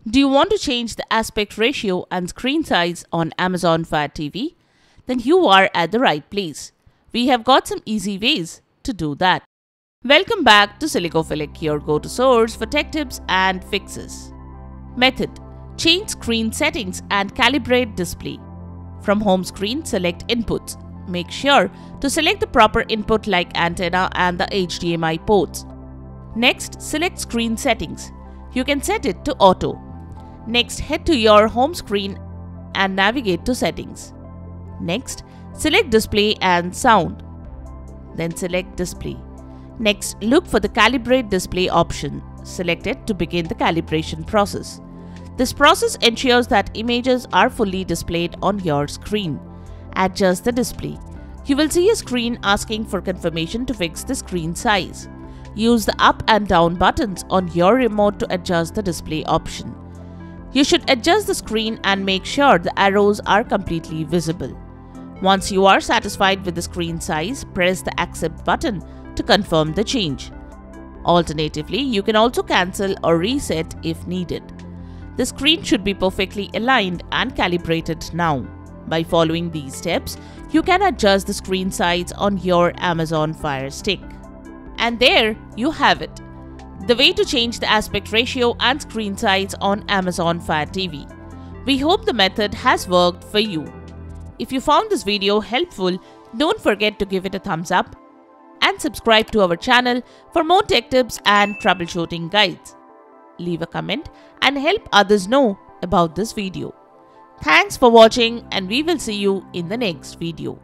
Do you want to change the aspect ratio and screen size on Amazon Fire TV? Then you are at the right place. We have got some easy ways to do that. Welcome back to Silicophilic, your go-to source for tech tips and fixes. Method: change screen settings and calibrate display. From home screen, select Inputs. Make sure to select the proper input like antenna and the HDMI ports. Next, select Screen Settings. You can set it to Auto. Next, head to your home screen and navigate to Settings. Next, select Display and Sound. Then select Display. Next, look for the Calibrate Display option. Select it to begin the calibration process. This process ensures that images are fully displayed on your screen. Adjust the display. You will see a screen asking for confirmation to fix the screen size. Use the up and down buttons on your remote to adjust the display option. You should adjust the screen and make sure the arrows are completely visible. Once you are satisfied with the screen size, press the Accept button to confirm the change. Alternatively, you can also cancel or reset if needed. The screen should be perfectly aligned and calibrated now. By following these steps, you can adjust the screen size on your Amazon Fire Stick. And there you have it, the way to change the aspect ratio and screen size on Amazon Fire TV. We hope the method has worked for you. If you found this video helpful, don't forget to give it a thumbs up and subscribe to our channel for more tech tips and troubleshooting guides. Leave a comment and help others know about this video. Thanks for watching, and we will see you in the next video.